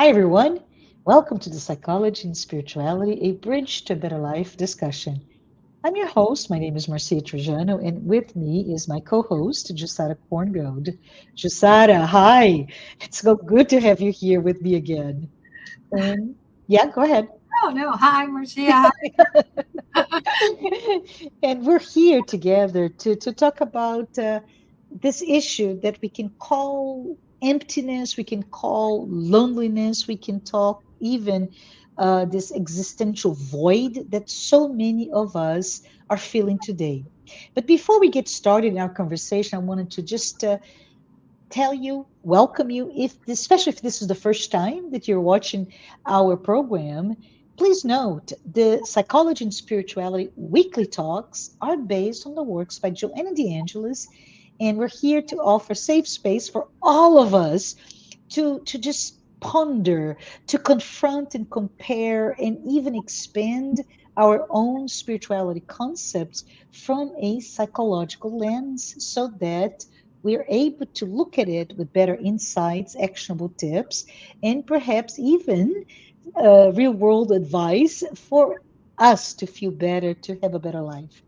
Hi, everyone. Welcome to the Psychology and Spirituality, a Bridge to a Better Life discussion. I'm your host. My name is Marcia Trajano, and with me is my co host, Jussara Korngold. Jussara, hi. It's so good to have you here with me again. And yeah, go ahead. Oh, no. Hi, Marcia. And we're here together to talk about this issue that we can call emptiness, we can call loneliness, we can talk even this existential void that so many of us are feeling today. But before we get started in our conversation, I wanted to just tell you, welcome you, if this, especially if this is the first time that you're watching our program. Please note the Psychology and Spirituality weekly talks are based on the works by Joanna de Angelis, and we're here to offer safe space for all of us to just ponder, to confront and compare, and even expand our own spirituality concepts from a psychological lens so that we're able to look at it with better insights, actionable tips, and perhaps even real world advice for us to feel better, to have a better life.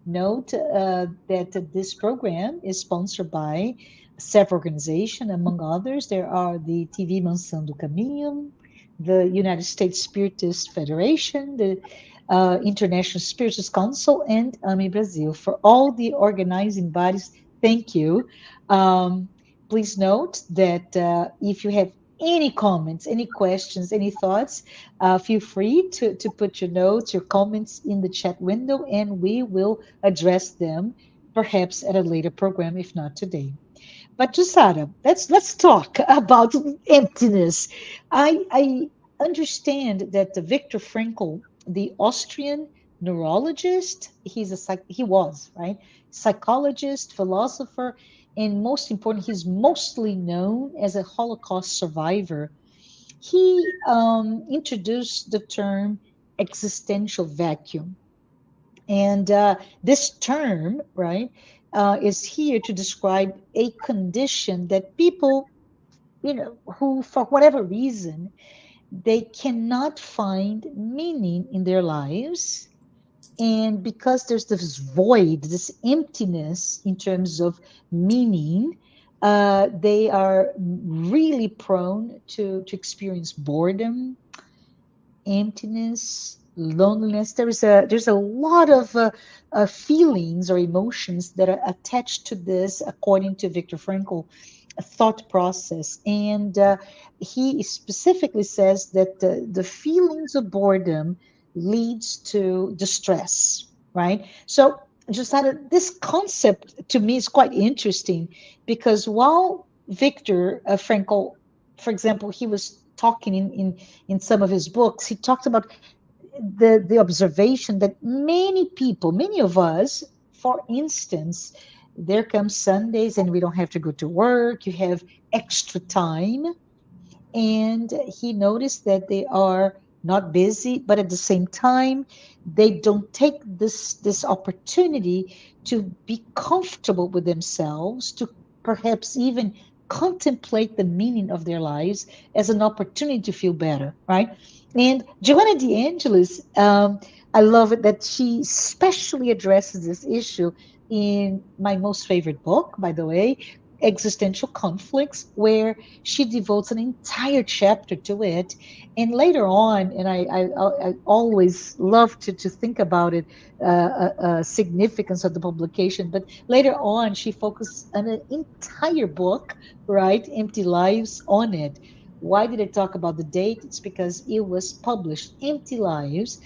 Note that this program is sponsored by several organizations, among others. There are the TV Mansão do Caminho, the United States Spiritist Federation, the International Spiritist Council, and AMI Brazil. For all the organizing bodies, thank you. Um, Please note that if you have any comments, any questions, any thoughts, feel free to put your notes, your comments in the chat window, and we will address them perhaps at a later program, if not today. But Jusara, let's talk about emptiness. I understand that Viktor Frankl, the Austrian neurologist, he was right psychologist, philosopher, and most important, he's mostly known as a Holocaust survivor. He introduced the term existential vacuum. And this term, right, is here to describe a condition that people, who, for whatever reason, they cannot find meaning in their lives. And because there's this void, this emptiness in terms of meaning, they are really prone to experience boredom, emptiness, loneliness. There's a lot of feelings or emotions that are attached to this, according to Viktor Frankl, a thought process. And he specifically says that the feelings of boredom leads to distress, right? So just that this concept to me is quite interesting because while Viktor Frankl, for example, he was talking in some of his books, he talked about the observation that many people, many of us, for instance, there comes Sundays and we don't have to go to work, you have extra time. And he noticed that they are not busy, but at the same time, they don't take this opportunity to be comfortable with themselves, to perhaps even contemplate the meaning of their lives as an opportunity to feel better, right? And Joanna de Angelis, I love it that she especially addresses this issue in my most favorite book, by the way, Existential Conflicts, where she devotes an entire chapter to it. And later on, and I always love to think about it, significance of the publication. But later on, she focused on an entire book, right, Empty Lives, on it. Why did I talk about the date? It's because it was published, Empty Lives.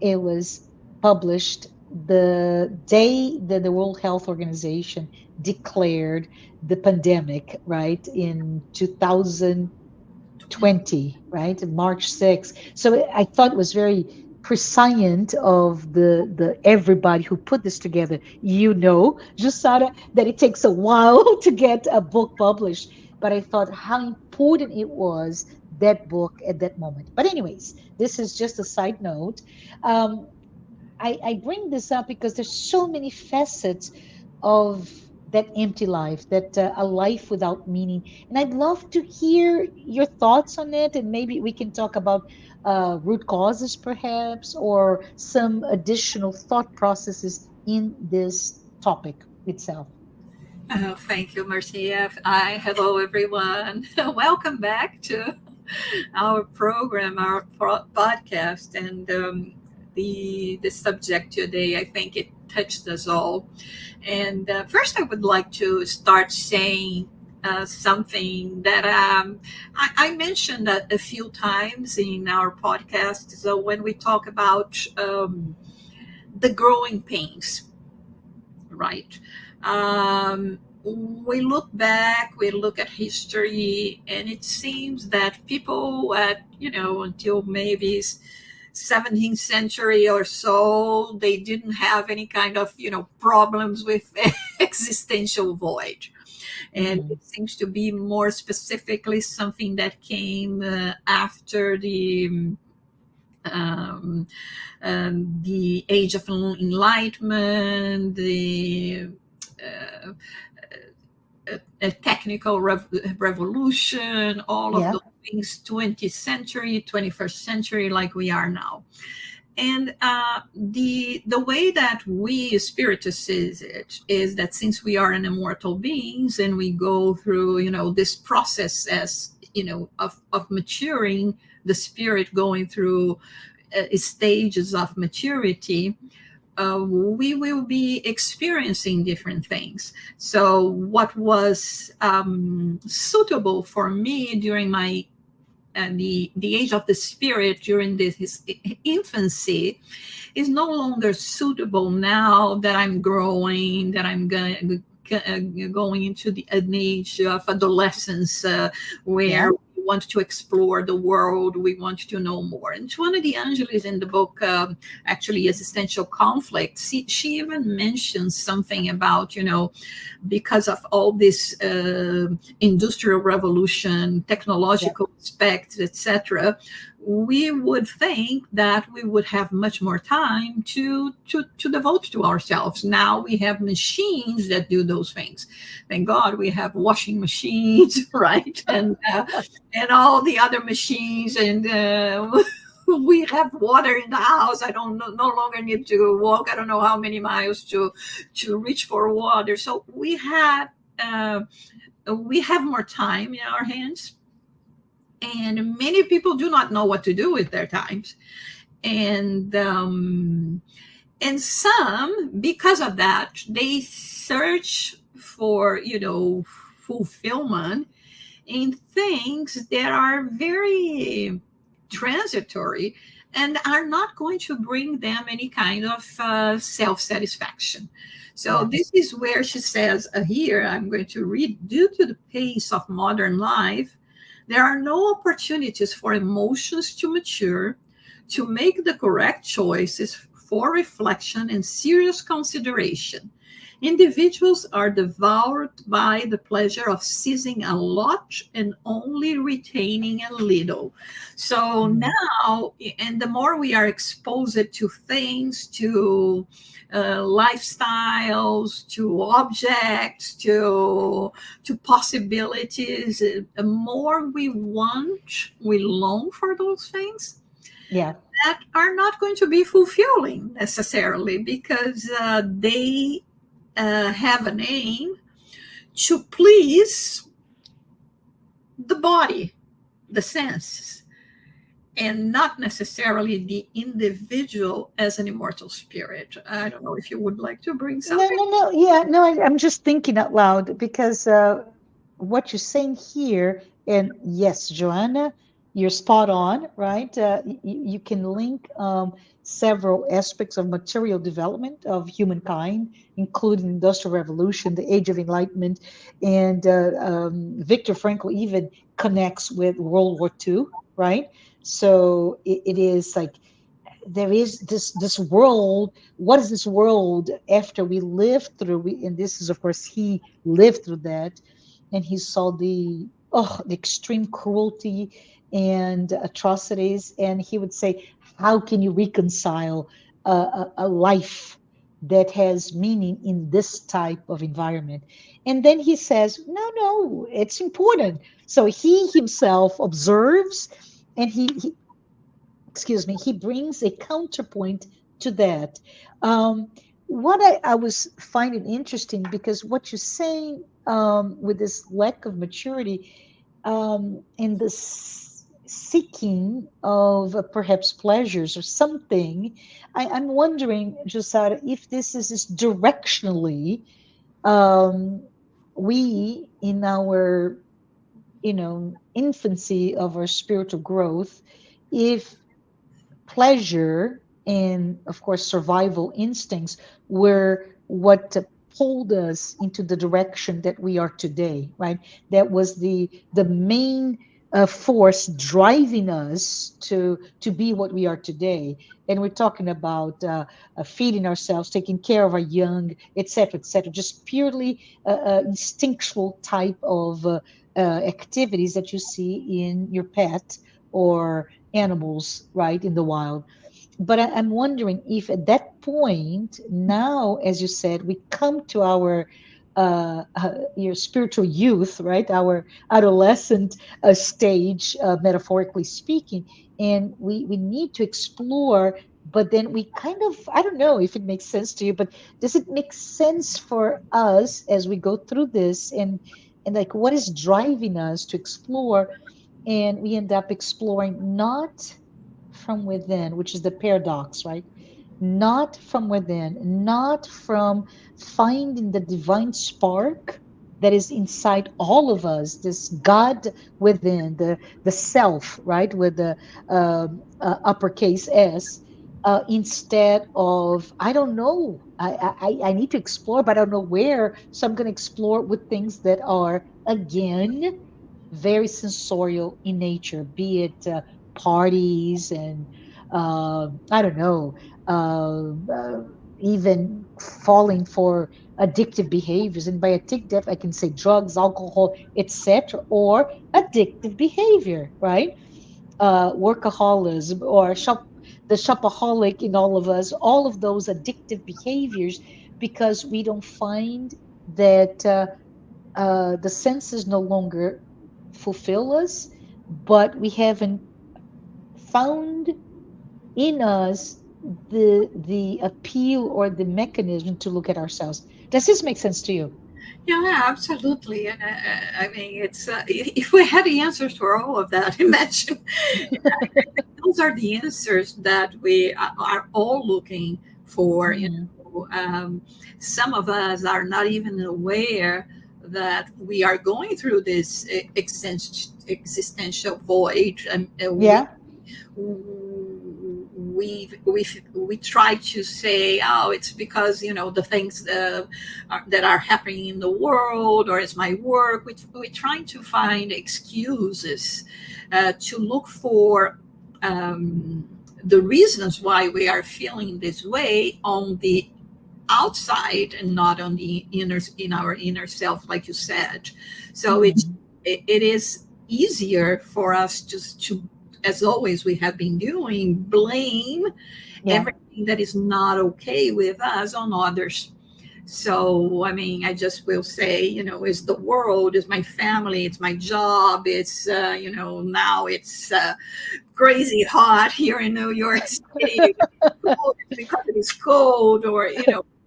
It was published the day that the World Health Organization declared the pandemic, right, in 2020, right, March 6th. So I thought it was very prescient of the everybody who put this together. Jusara, that it takes a while to get a book published, but I thought how important it was, that book at that moment. But anyways, this is just a side note. um, I bring this up because there's so many facets of that empty life, that a life without meaning. And I'd love to hear your thoughts on it, and maybe we can talk about root causes, perhaps, or some additional thought processes in this topic itself. Oh, thank you, Marcia. Hello, everyone. Welcome back to our program, our podcast, and the subject today. I think it touched us all. And first, I would like to start saying something that I mentioned a few times in our podcast. So when we talk about the growing pains, right? We look back, we look at history, and it seems that people until maybe 17th century or so, they didn't have any kind of, problems with existential void. And Mhm. it seems to be more specifically something that came after um, the age of enlightenment, the uh, a technical revolution, all of Yeah, those things, 20th century, 21st century, like we are now. And the way that we spiritists sees it is that since we are an immortal beings and we go through, this process as, of maturing, the spirit going through stages of maturity, we will be experiencing different things. So, what was suitable for me during my the age of the spirit during his infancy is no longer suitable now that I'm growing, that I'm going into an age of adolescence yeah, where we want to explore the world, we want to know more. And Joanna de Angelis in the book, actually, Existential Conflicts, she even mentions something about, because of all this industrial revolution, yeah. technological aspects, etc., we would think that we would have much more time to devote to ourselves. Now we have machines that do those things. Thank God we have washing machines, right? And all the other machines, and we have water in the house. I don't no longer need to walk. I don't know how many miles to reach for water. So we have more time in our hands, and many people do not know what to do with their times, and some, because of that, they search for fulfillment in things that are very transitory and are not going to bring them any kind of self-satisfaction. So Yes. this is where she says here, I'm going to read: due to the pace of modern life, there are no opportunities for emotions to mature, to make the correct choices for reflection and serious consideration. Individuals are devoured by the pleasure of seizing a lot and only retaining a little. So Mhm. now, and the more we are exposed to things, to lifestyles, to objects, to possibilities, the more we long for those things Yeah. that are not going to be fulfilling necessarily, because they have an aim to please the body, the senses, and not necessarily the individual as an immortal spirit. I don't know if you would like to bring No, something. no, no. Yeah, no, I'm just thinking out loud because what you're saying here, and yes, Joanna, you're spot on, right? You can link several aspects of material development of humankind, including Industrial Revolution, the Age of Enlightenment, and Viktor Frankl even connects with World War II, right? So it is like there is this world. What is this world after we lived through and this is, of course, he lived through that, and he saw the extreme cruelty and atrocities, and he would say, how can you reconcile a life that has meaning in this type of environment. And then he says, no, it's important. So he himself observes, and he excuse me, he brings a counterpoint to that. Um, what I was finding interesting, because what you're saying, with this lack of maturity, and the seeking of perhaps pleasures or something, I'm wondering, Josara, if this is directionally, um, we in our, infancy of our spiritual growth, if pleasure and, of course, survival instincts were what pulled us into the direction that we are today, right? That was the main force driving us to be what we are today. And we're talking about feeding ourselves, taking care of our young, etc., etc., just purely instinctual type of activities that you see in your pet or animals, right, in the wild. But I'm wondering if at that point, now, as you said, we come to our your spiritual youth, right, our adolescent stage, metaphorically speaking, and we need to explore. But then we kind of, I don't know if it makes sense to you, but does it make sense for us as we go through this, and like what is driving us to explore, and we end up exploring not from within, which is the paradox, right? Not from within, not from finding the divine spark that is inside all of us, this God within, the self, right, with the uppercase S, instead of, I don't know, I need to explore, but I don't know where. So I'm going to explore with things that are, again, very sensorial in nature, be it parties and I don't know, uh, uh, even falling for addictive behaviors. And by addictive, I can say drugs, alcohol, etc., or addictive behavior, right? Workaholism or the shopaholic in all of us, all of those addictive behaviors, because we don't find that. The senses no longer fulfill us, but we haven't found in us the appeal or the mechanism to look at ourselves. Does this make sense to you? Yeah, absolutely. And I mean, it's if we had the answers for all of that, imagine those are the answers that we are all looking for. Mhm. Some of us are not even aware that we are going through this existential void, and Yeah, we try to say, oh, it's because the things that are happening in the world, or it's my work. We try to find excuses to look for the reasons why we are feeling this way on the outside and not on the inner, in our inner self, like you said. So mhm. it is easier for us just to, as always we have been doing, blame Yeah, everything that is not okay with us on others. So I mean, I just will say, it's the world, it's my family, it's my job, it's now it's crazy hot here in New York City. It's because it is cold, or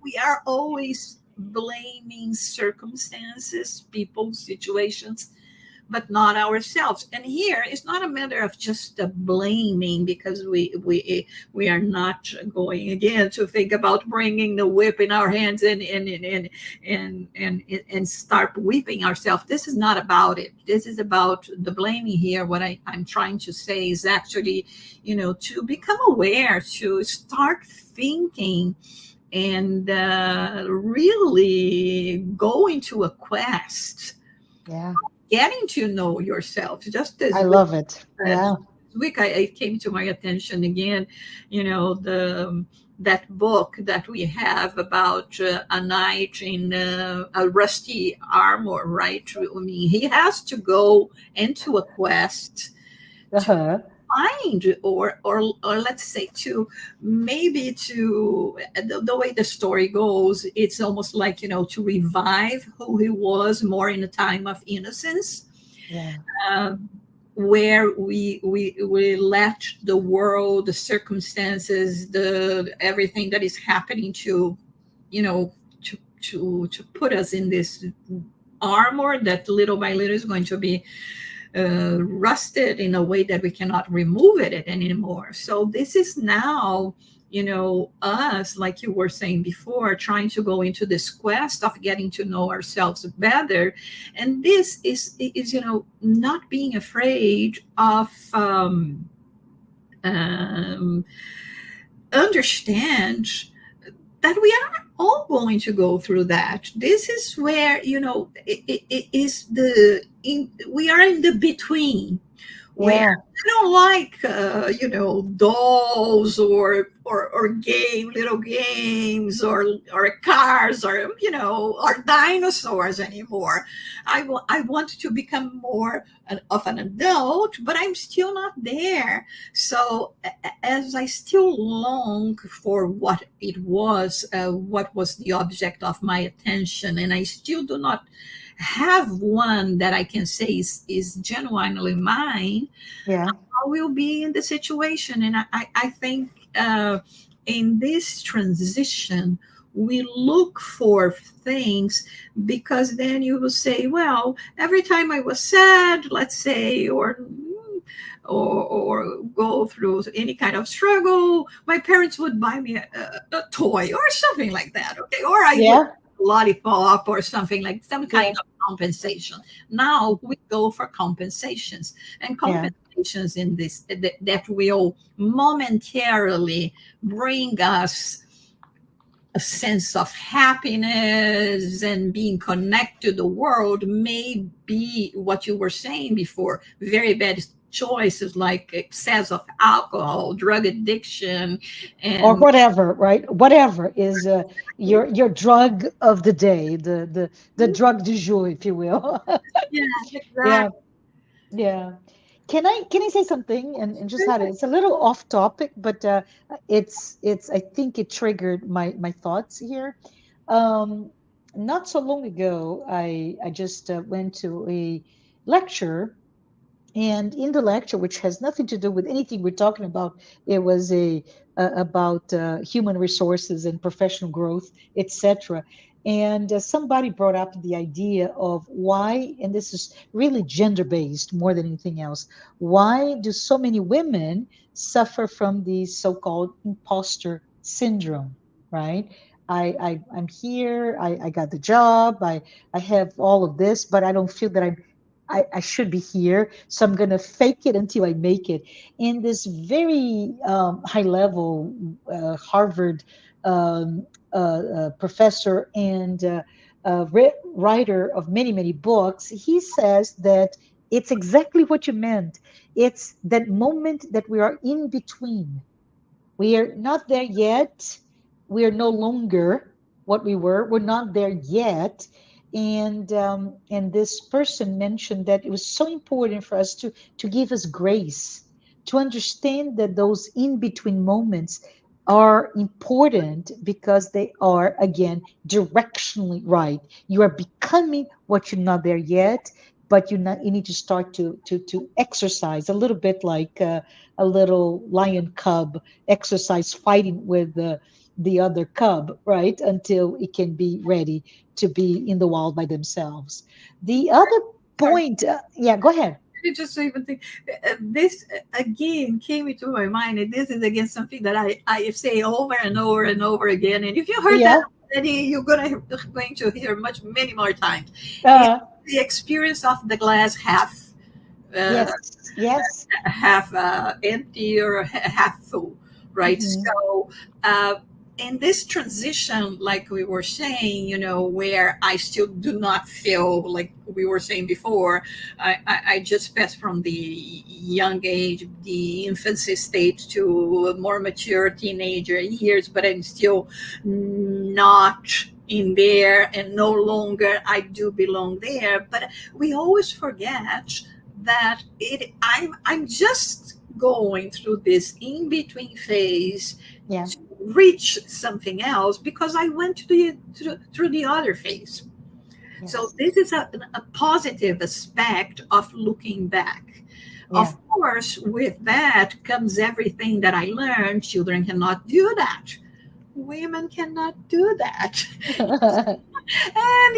we are always blaming circumstances, people, situations, but not ourselves. And here it's not a matter of just blaming, because we are not going again to think about bringing the whip in our hands and start whipping ourselves. This is not about it. This is about the blaming here. What I'm trying to say is actually, to become aware, to start thinking, and really go into a quest, yeah. getting to know yourself. Just I this week, love it. Yeah. it came to my attention again, the that book that we have about a knight in a rusty armor, right? I mean, he has to go into a quest to Uh-huh. find, or let's say to maybe to the way the story goes, it's almost like, to revive who he was more in a time of innocence, Yeah. uh, where we let the world, the circumstances, the everything that is happening to, you know to put us in this armor that little by little is going to be rusted in a way that we cannot remove it anymore. So this is now, us, like you were saying before, trying to go into this quest of getting to know ourselves better. And this is not being afraid of um, understand that we are all going to go through that. This is where, it is we are in the between, where Yeah. I don't like, dolls or little games or cars or dinosaurs anymore. I want to become more of an adult, but I'm still not there. So as I still long for what was the object of my attention, and I still do not have one that I can say is genuinely mine, Yeah. I will be in the situation. And I think in this transition, we look for things, because then you will say, well, every time I was sad, let's say, or go through any kind of struggle, my parents would buy me a toy or something like that. Okay. Or I would Yeah. lollipop or something, like some Yeah. kind of compensation. Now we go for compensations, and Yeah. compensations in this that will momentarily bring us a sense of happiness and being connected to the world may be what you were saying before, very bad choices like excess of alcohol, drug addiction, Or and whatever, right? Whatever is your drug of the day, the drug du jour, if you will. yeah, Yeah. exactly. Yeah. Can I say something, and just had it. It's a little off topic, but it's I think it triggered my thoughts here. Um, Not so long ago, I just went to a lecture, and in the lecture, which has nothing to do with anything we're talking about, it was a about human resources and professional growth, etc. And somebody brought up the idea of why, and this is really gender based more than anything else, why do so many women suffer from the so-called imposter syndrome, right? I'm here. I got the job. I have all of this, but I don't feel that I should be here, so I'm going to fake it until I make it. And this very high level Harvard professor and writer of many, many books, he says that it's exactly what you meant. It's that moment that we are in between. We are not there yet. We are no longer what we were. We're not there yet. And this person mentioned that it was so important for us to give us grace, to understand that those in between moments are important because they are again directionally right. You are becoming what you're not there yet, but you need to start to exercise a little bit like a little lion cub exercise fighting with the other cub, right? Until it can be ready to be in the wild by themselves. The other Sorry. point, yeah, go ahead. I just even think this again came into my mind, and this is again something that I say over and over and over again. And if you heard that Yeah, already, you're going to hear many more times. It's uh, the experience of the glass uh, yes, yes. half empty or half full, right? Hmm. So, in this transition, like we were saying, where I still do not feel like we were saying before, I just passed from the young age, the infancy stage, to more mature teenager years, but I'm still not in there, and no longer I do belong there. But we always forget that I'm just going through this in between phase Yeah. to reach something else because I went through the other phase. So Yes. this is a positive aspect of looking back. Yeah. Of course, with that comes everything that I learned. Children cannot do that. Women cannot do that. And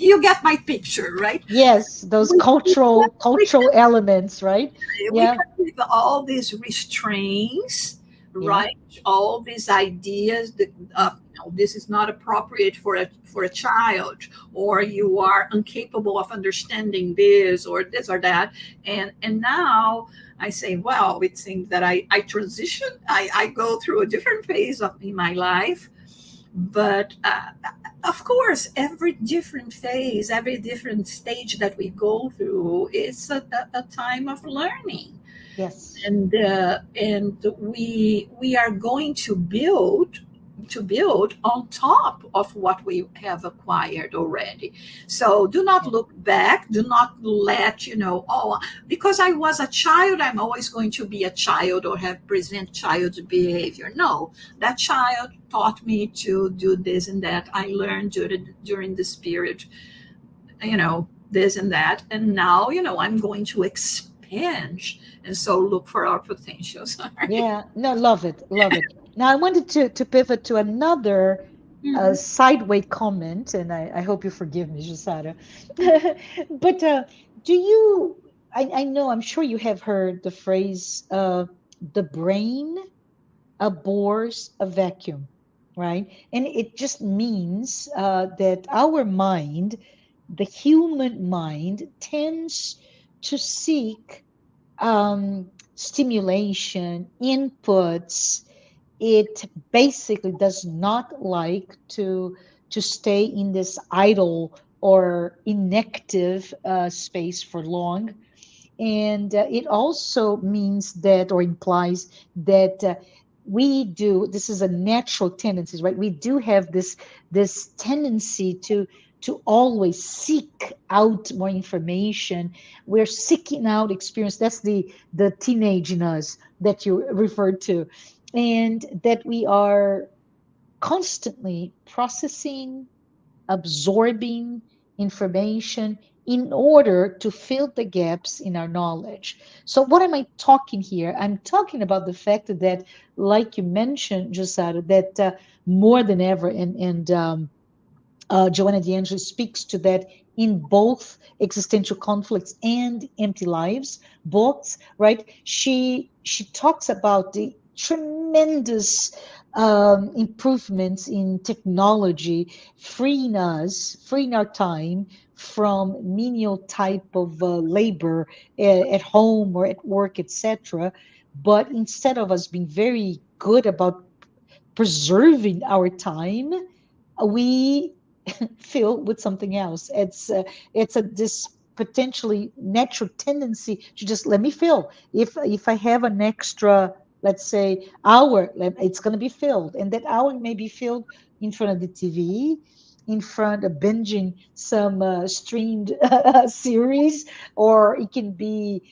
you get my picture, right? Yes, those We cultural elements, right? we Yeah. come with all these restraints, Yeah. right? All these ideas that this is not appropriate for a child, or you are incapable of understanding this or that. And now I say, well, it seems that I transition. I go through a different phase of in my life, but of course, every different phase, every different stage that we go through, it's a time of learning, Yes. and we are going to build on top of what we have acquired already. So do not Yeah. look back. Do not let oh, because I was a child, I'm always going to be a child or have present child behavior. No, that child taught me to do this and that. I learned during this period, this and that, and now I'm going to expand, and so look for our potential. Sorry. Yeah. No, love it. Love it. Now I wanted to pivot to another Mhm. sideway comment, and I hope you forgive me, Jussara. But do you, I know, I'm sure you have heard the phrase, the brain abhors a vacuum, right? And it just means that our mind, the human mind, tends to seek stimulation, inputs. It basically does not like to stay in this idle or inactive space for long. And it also means that, or implies that, we do, this is a natural tendency, right? We do have this tendency to always seek out more information. We're seeking out experience. That's the teenage in us that you referred to. And that we are constantly processing, absorbing information in order to fill the gaps in our knowledge. So, what am I talking here? I'm talking about the fact that, like you mentioned, Jussara, that more than ever, and Joanna de Angelis speaks to that in both Existential Conflicts and Empty Lives books, right? She talks about the tremendous improvements in technology, freeing our time from menial type of labor at home or at work, etc. But instead of us being very good about preserving our time, we fill with something else. It's a this potentially natural tendency to just let me fill. If I have an extra, let's say, hour, it's going to be filled, and that hour may be filled in front of the TV, in front of binging some streamed series, or it can be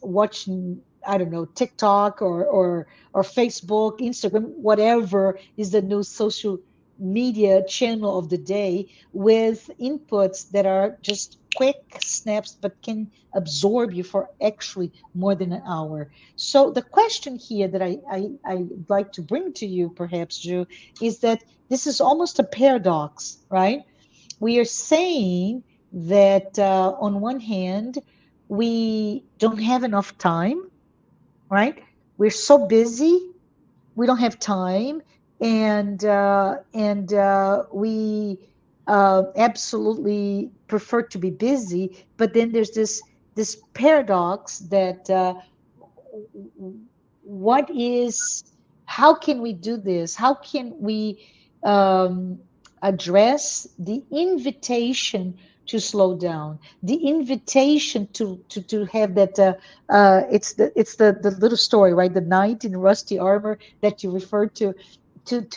watching, I don't know, TikTok or Facebook, Instagram, whatever is the new social media channel of the day, with inputs that are just quick snaps but can absorb you for actually more than an hour. So the question here that I'd like to bring to you, perhaps, Drew, is that this is almost a paradox, right? We are saying that on one hand, we don't have enough time, right? We're so busy, we don't have time, and we absolutely prefer to be busy. But then there's this paradox that, what is how can we do this? How can we um, address the invitation to slow down, the invitation to have that, it's the little story, right? The knight in rusty armor that you referred to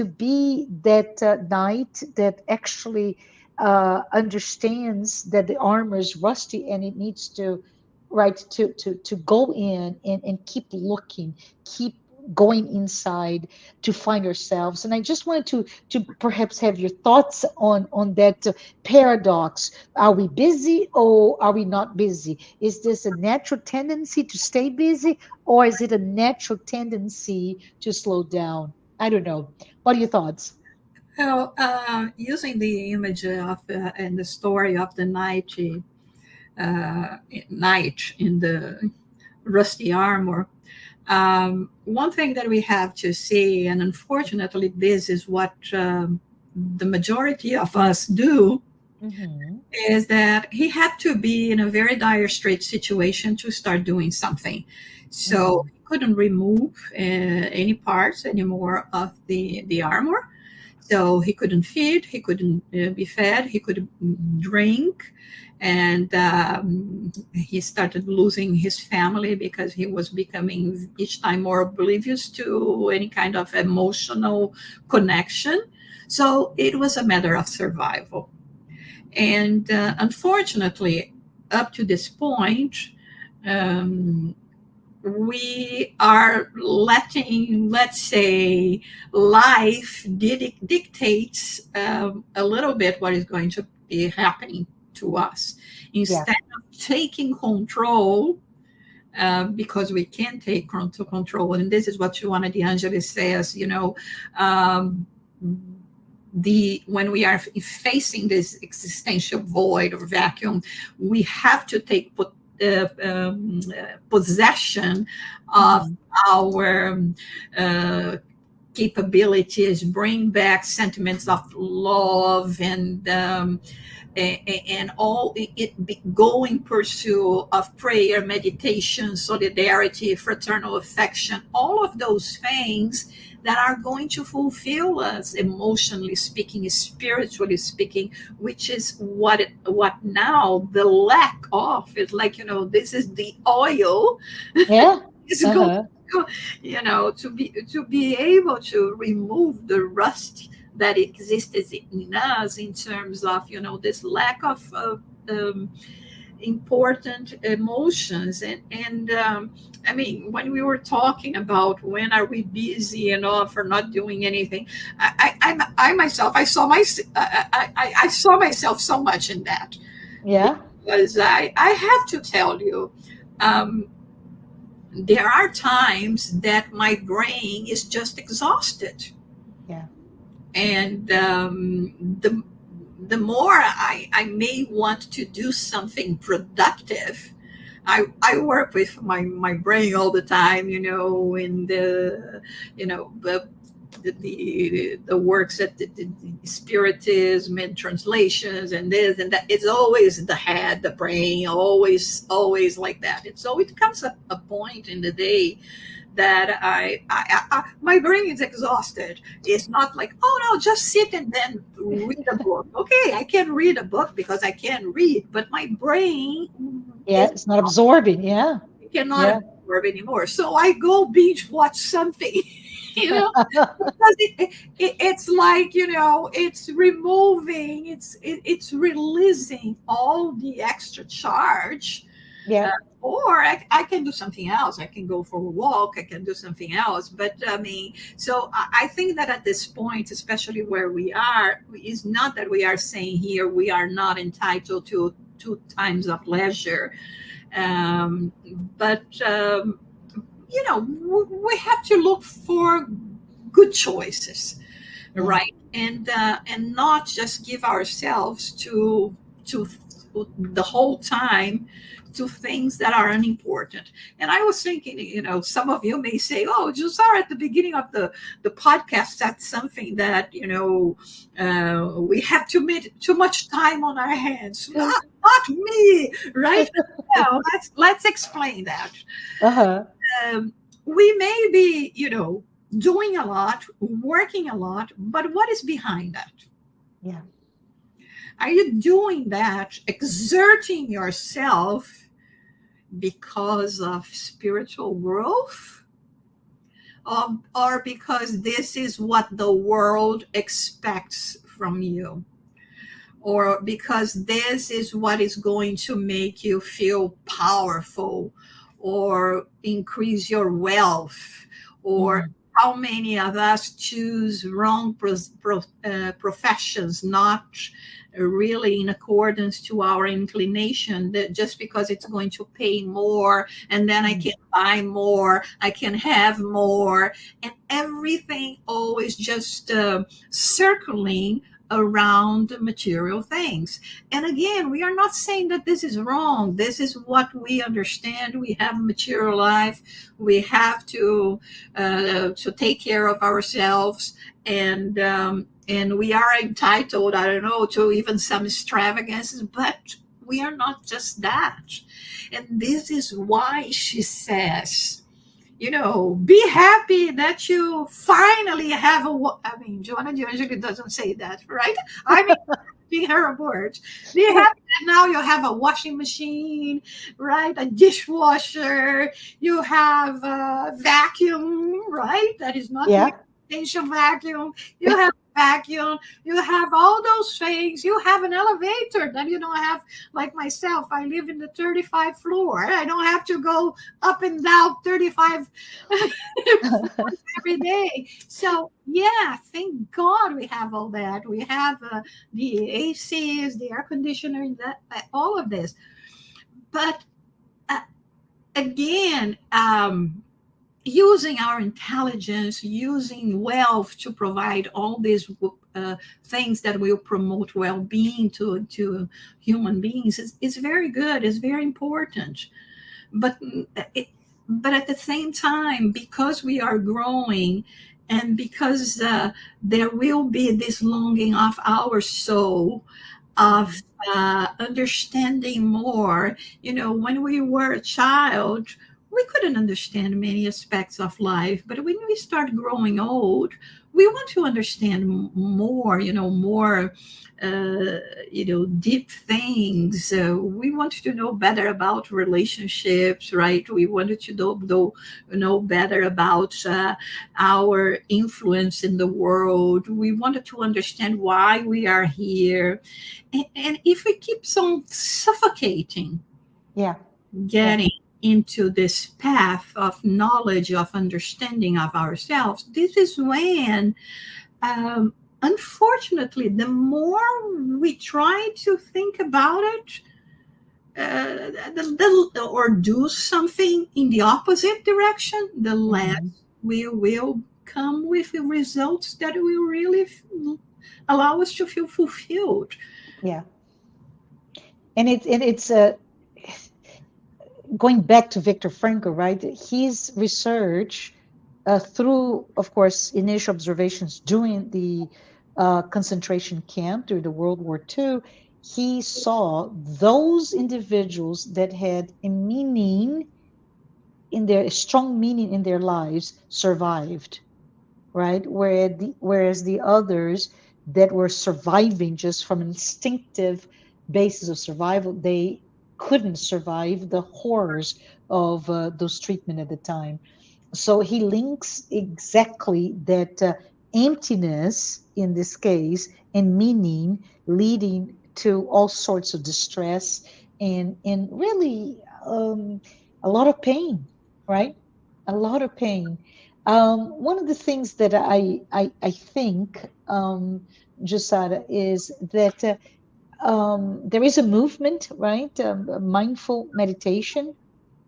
be that knight that actually understands that the armor is rusty and it needs to right, to go in and keep looking, keep going inside to find ourselves. And I just wanted to perhaps have your thoughts on that paradox. Are we busy or are we not busy? Is this a natural tendency to stay busy, or is it a natural tendency to slow down? I don't know. What are your thoughts? Well, using the image of and the story of the knight in the rusty armor, one thing that we have to see, and unfortunately, this is what the majority of us do, Mm-hmm. is that he had to be in a very dire straight situation to start doing something. So Mm-hmm. he couldn't remove any parts anymore of the armor. So he couldn't feed, he couldn't be fed, he couldn't drink. And he started losing his family because he was becoming each time more oblivious to any kind of emotional connection. So it was a matter of survival. And unfortunately, up to this point, um, we are letting, let's say, life dictates a little bit what is going to be happening to us. Yeah. Instead of taking control, because we can take control, and this is what Joanna de Angelis says, um, the when we are facing this existential void or vacuum, we have to take possession of Mm-hmm. our uh, capabilities, bring back sentiments of love and all it go in pursuit of prayer, meditation, solidarity, fraternal affection, all of those things that are going to fulfill us emotionally speaking, spiritually speaking, which is what now the lack of is like, this is the oil Yeah. is going Uh-huh. to, to be able to remove the rust that exists in us in terms of this lack of important emotions. And I mean, when we were talking about when are we busy enough or not doing anything, I myself, I saw myself so much in that, Yeah. because I have to tell you, um, there are times that my brain is just exhausted. Yeah. And the more I may want to do something productive, I work with my brain all the time, in the works that the spiritism and translations and this and that. It's always the head, the brain, always like that. And so it comes a point in the day that my brain is exhausted. It's not like, oh no, just sit and then read a book. Okay, I can read a book because I can read, but my brain Yeah. is It's not absorbing. Yeah. cannot Yeah. absorb anymore. So I go binge watch something, because it's like, it's removing, it's releasing all the extra charge. uh, Yeah. or I can do something else. I can go for a walk. I can do something else. But I mean, so I think that at this point, especially where we are, is not that we are saying here we are not entitled to 2 times of leisure, um, but we have to look for good choices, Yeah. right? And not just give ourselves to the whole time to things that are unimportant. And I was thinking, some of you may say, oh, Jussara, at the beginning of the podcast, that's something that, we have too much time on our hands. Not me, right? Now, let's explain that. Uh-huh. um, we may be, doing a lot, working a lot, but what is behind that? Yeah. Are you doing that, exerting yourself because of spiritual growth? Or because this is what the world expects from you? or because this is what is going to make you feel powerful or increase your wealth, or Mm. how many of us choose wrong professions, not really in accordance to our inclination, that just because it's going to pay more and then I Mm. can buy more, I can have more, and everything always just circling around material things. And again, we are not saying that this is wrong. This is what we understand. We have a material life. We have to take care of ourselves, and we are entitled, I don't know, to even some extravagances, but we are not just that. And this is why she says, be happy that you finally have I mean, Joanna de Angelis doesn't say that, right? I mean, in her words, be happy that now you have a washing machine, right? A dishwasher, you have a vacuum, right? That is not the Yeah. extension vacuum. You have vacuum, you have all those things, you have an elevator that you don't have. Like myself, I live in the 35th floor. I don't have to go up and down 35 floors every day. So yeah, thank God we have all that. We have the ACs, the air conditioner, that all of this. But uh, again, using our intelligence, using wealth to provide all these things that will promote well-being to human beings is very good, is very important. But it, but at the same time, because we are growing, and because there will be this longing of our soul of Mhm. understanding more. When we were a child, we couldn't understand many aspects of life, but when we start growing old, we want to understand more, more, deep things. We want to know better about relationships, right? We wanted to know better about our influence in the world. We wanted to understand why we are here, and if we keep on suffocating, Yeah. Yeah. getting into this path of knowledge, of understanding of ourselves, this is when, unfortunately, the more we try to think about it, or do something in the opposite direction, the less Mhm. we will come with the results that will really allow us to feel fulfilled. Yeah. And it's going back to Viktor Frankl, right? His research, through, of course, initial observations during the concentration camp during the World War II, he saw those individuals that had a meaning in their strong meaning in their lives survived, right? Whereas the others that were surviving just from an instinctive basis of survival, they couldn't survive the horrors of those treatment at the time. So he links exactly that emptiness in this case and meaning leading to all sorts of distress and really a lot of pain, right? A lot of pain. One of the things that I think, Jussara, is that there is a movement, right? Mindful meditation,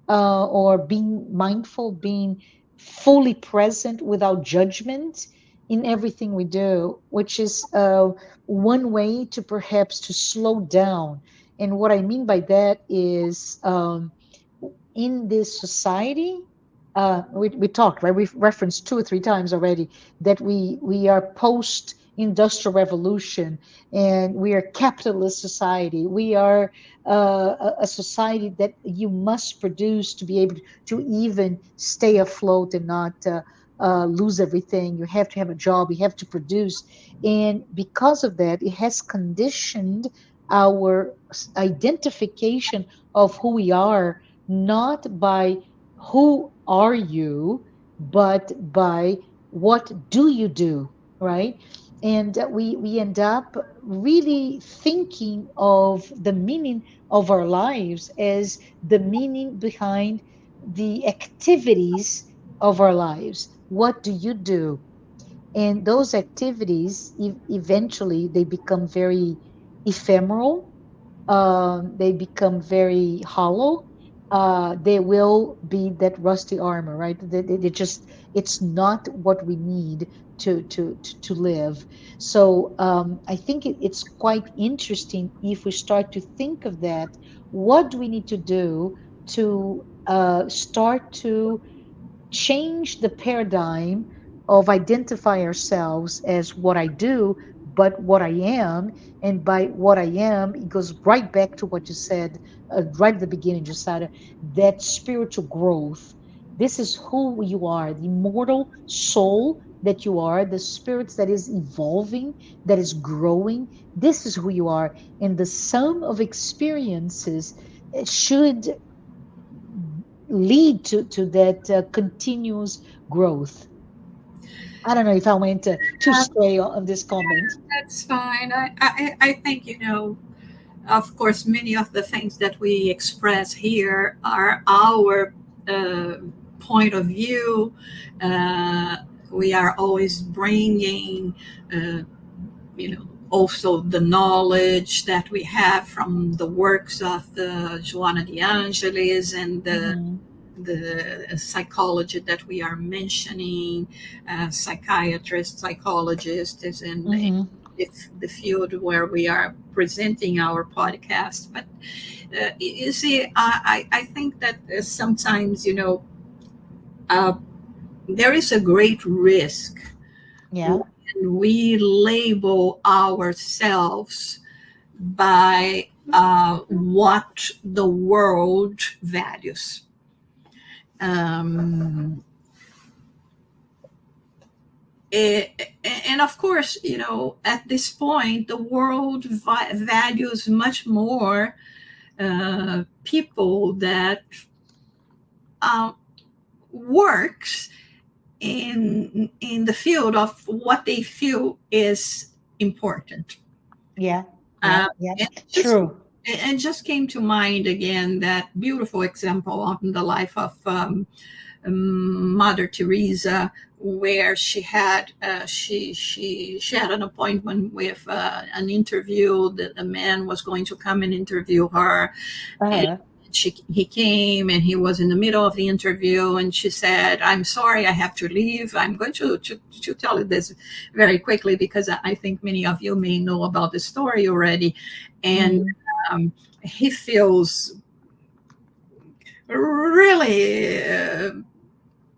or being mindful, being fully present without judgment in everything we do, which is one way to perhaps to slow down. And what I mean by that is, in this society, we talked, right? We've referenced 2 or 3 times already that we are post industrial revolution, and we are capitalist society. We are a society that you must produce to be able to even stay afloat and not lose everything. You have to have a job, you have to produce. And because of that, it has conditioned our identification of who we are, not by who are you, but by what do you do, right? And we end up really thinking of the meaning of our lives as the meaning behind the activities of our lives. What do you do? And those activities eventually they become very ephemeral, they become very hollow. They will be that rusty armor, right? They just, it's not what we need to live. So I think it's quite interesting if we start to think of that. What do we need to do to start to change the paradigm of identify ourselves as what I do, but what I am. And by what I am, it goes right back to what you said right at the beginning, Jussara, that spiritual growth. This is who you are, the immortal soul that you are, the spirits that is evolving, that is growing. This is who you are. And the sum of experiences should lead to that continuous growth. I don't know if I went too stray on this comment. That's fine. I think, of course, many of the things that we express here are our uh, point of view. Uh, we are always bringing, also the knowledge that we have from the works of the Joanna de Angelis and Hmm. the psychology that we are mentioning, psychiatrists, psychologists, is in Hmm. the field where we are presenting our podcast. But you see, I think that sometimes, uh, there is a great risk Yeah. when we label ourselves by what the world values. Um, eh, and of course, at this point, the world values much more people that uh, works in the field of what they feel is important. Yeah. Yeah. Uh, Yeah. and just True. and just came to mind again that beautiful example of the life of Mother Teresa, where she had an appointment with an interview that a man was going to come and interview her, and Uh-huh. he came and he was in the middle of the interview, and she said, "I'm sorry, I have to leave. I'm going to tell you this very quickly because I think many of you may know about the story already." And Hmm. he feels really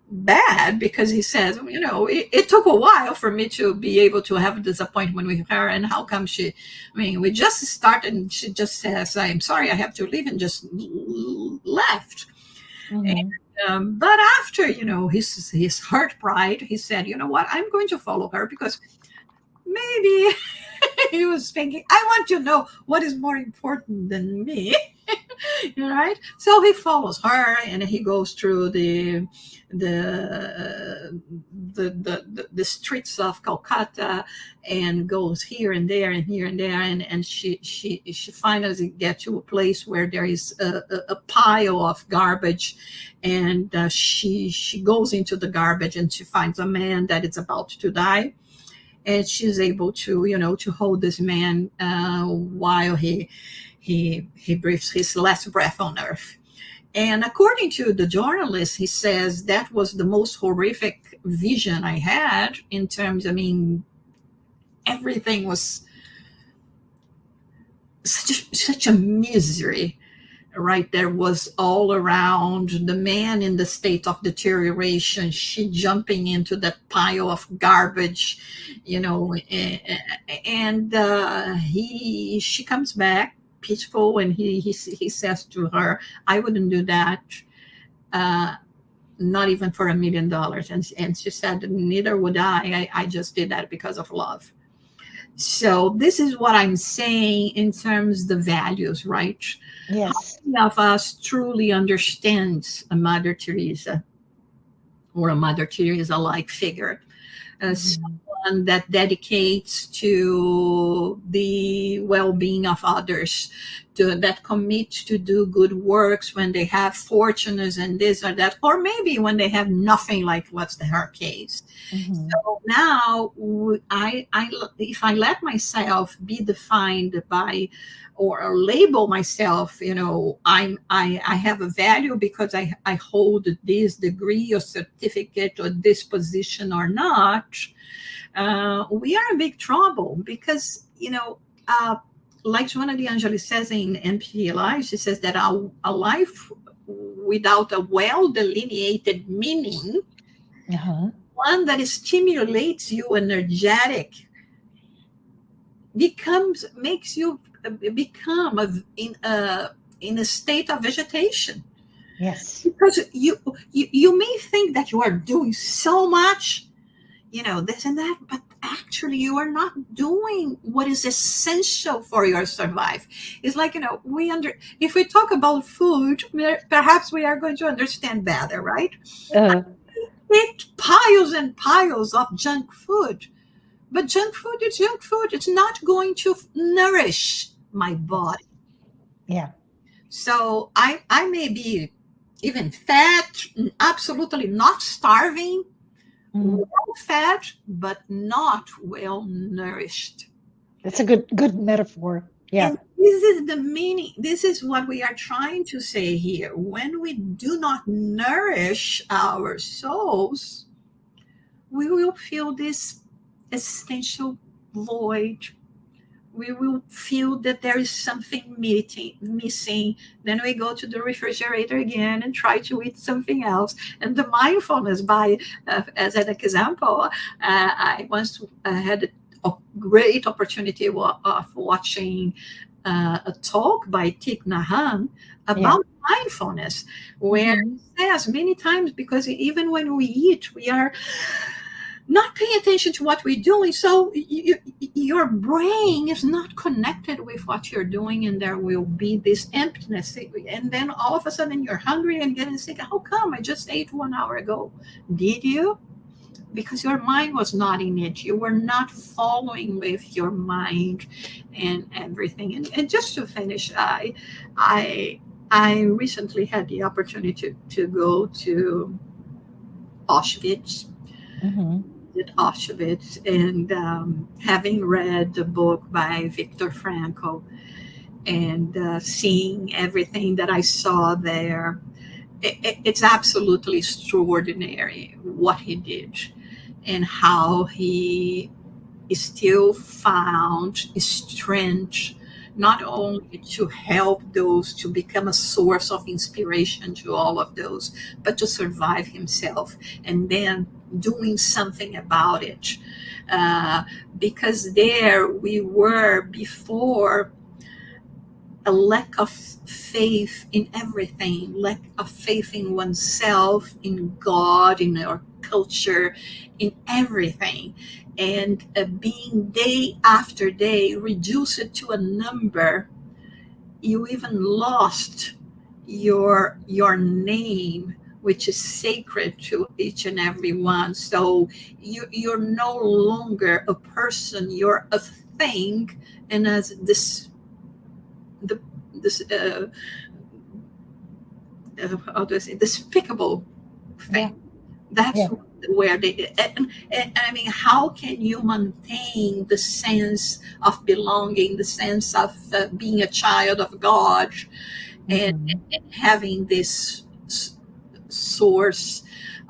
bad because he says, it took a while for me to be able to have this appointment with her. And how come we just started and she just says, "I'm sorry, I have to leave," and just left. And, Hmm. but after, his heart pride, he said, "You know what? I'm going to follow her because maybe," he was thinking, "I want to know what is more important than me." Right, so he follows her and he goes through the the streets of Calcutta, and goes here and there and here and there, and she finally gets to a place where there is a pile of garbage, and she goes into the garbage and she finds a man that is about to die, and she's able to, to hold this man while he breathes his last breath on earth. And according to the journalist, he says that was the most horrific vision I had, in terms, everything was such a misery, right? There was all around the man in the state of deterioration, she jumping into that pile of garbage, and she comes back peaceful, and he says to her, "I wouldn't do that, uh, not even for $1 million." And she said, "Neither would I just did that because of love." So this is what I'm saying in terms the values, right? How Yes. many of us truly understands a Mother Teresa or a Mother Teresa like figure? Mhm. someone that dedicates to the well-being of others, that commit to do good works when they have fortunes and this or that, or maybe when they have nothing, like what's her case. Mhm. So now if I let myself be defined by, or label myself, I have a value because I hold this degree or certificate or this position or not, we are in big trouble because, like Joanna de Angelis says in Empty Life, she says that a life without a well delineated meaning, Uh-huh. one that stimulates you energetic, makes you become in a state of vegetation, Yes. because you may think that you are doing so much, this and that, but actually you are not doing what is essential for your survive. It's like, if we talk about food, perhaps we are going to understand better, right? Uh, Eat piles and piles of junk food, but junk food is junk food. It's not going to nourish my yes. body. Yeah. So I may be even fat, absolutely not starving, Mhm. well fed, but not well nourished. That's a good metaphor. Yeah. And this is the meaning. This is what we are trying to say here. When we do not nourish our souls, we will feel this existential void. We will feel that there is something missing. Then we go to the refrigerator again and try to eat something else. And the mindfulness, as an example, I once had a great opportunity of watching a talk by Thich Nhat Hanh Yeah. about mindfulness, where Mhm. he says many times, because even when we eat, we are not paying attention to what we're doing. So your brain is not connected with what you're doing, and there will be this emptiness. And then all of a sudden you're hungry and getting sick. How come? I just ate 1 hour ago. Did you? Because your mind was not in it. You were not following with your mind and everything. And just to finish, I I recently had the opportunity to go to Auschwitz, Mhm. at Auschwitz, and having read the book by Viktor Frankl, and seeing everything that I saw there, it's absolutely extraordinary what he did, and how he still found strength not only to help those, to become a source of inspiration to all of those, but to survive himself, and then doing something about it. Uh, because there we were before, a lack of faith in everything, lack of faith in oneself, in God, in our culture, in everything. And being day after day reduced to a number, you even lost your name, which is sacred to each and every one. So you're no longer a person, you're a thing. And as the this how do I say, despicable Yeah. thing. That's Yeah. where they, and I mean, how can you maintain the sense of belonging, the sense of being a child of God, and, Mhm. and having this source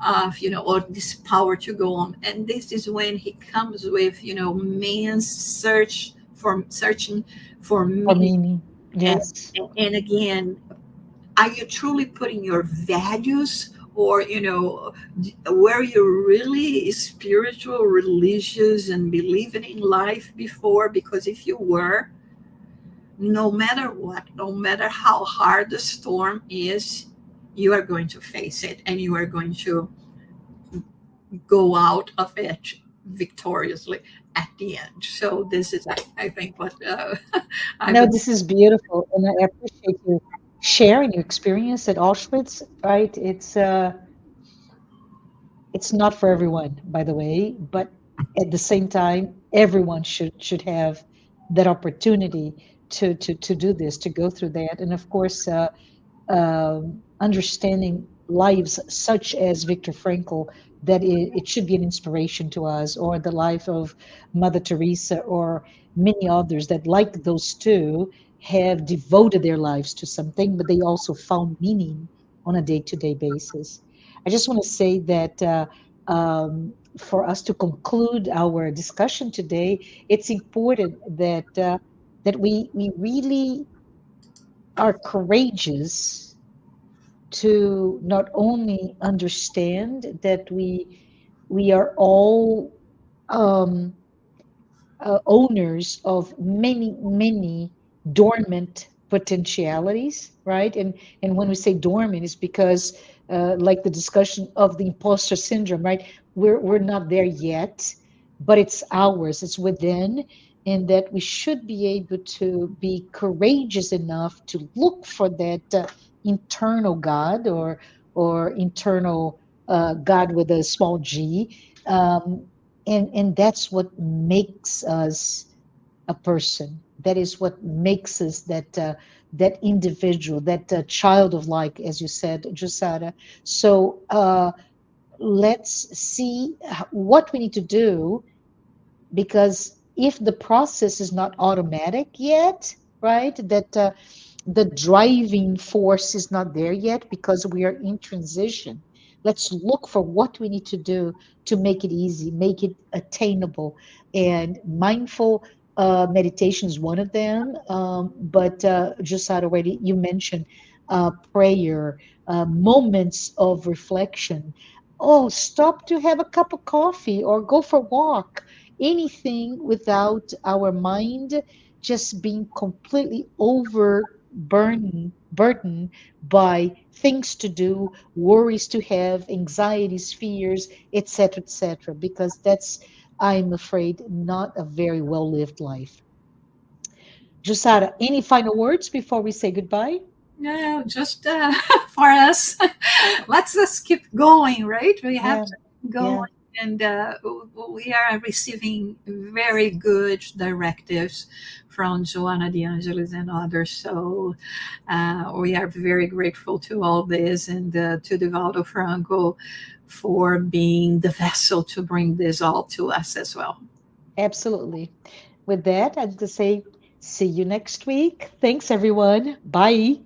of, or this power to go on? And this is when he comes with, man's searching for For meaning. meaning. and, Yes. and again, are you truly putting your values, or were you really spiritual, religious, and believing in life before? Because if you were, no matter what, no matter how hard the storm is, you are going to face it, and you are going to go out of it victoriously at the end. So this is, I think, what I No, would. this is beautiful, and I appreciate you sharing your experience at Auschwitz, right? It's not for everyone, by the way, but at the same time, everyone should have that opportunity to do this, to go through that. And of course, understanding lives such as Viktor Frankl, that it should be an inspiration to us, or the life of Mother Teresa, or many others that, like those two, have devoted their lives to something, but they also found meaning on a day-to-day basis. I just want to say that for us to conclude our discussion today, it's important that we really are courageous to not only understand that we are all um, owners of many dormant potentialities, right? And when we say dormant, it's because like the discussion of the imposter syndrome, right? We're not there yet, but it's ours, it's within, and that we should be able to be courageous enough to look for that internal God, or internal God with a small g. And that's what makes us a person. That is what makes us that individual, that child of light, as you said, Jussara. So let's see what we need to do, because if the process is not automatic yet, right, that the driving force is not there yet because we are in transition. Let's look for what we need to do to make it easy, make it attainable. And mindful meditation is one of them. But just out already, you mentioned prayer, moments of reflection. Oh, stop to have a cup of coffee or go for a walk. Anything without our mind just being completely burdened by things to do, worries to have, anxieties, fears, etc., etc., because that's, I'm afraid, not a very well lived life. Jusara, any final words before we say goodbye? No, just for us, let's just keep going, right? We have Yeah, to go, yeah, and we are receiving very good directives from Joanna de Angelis and others. So we are very grateful to all this, and to Divaldo Franco for being the vessel to bring this all to us as well. absolutely. With that, I'd just say see you next week. Thanks, everyone. Bye.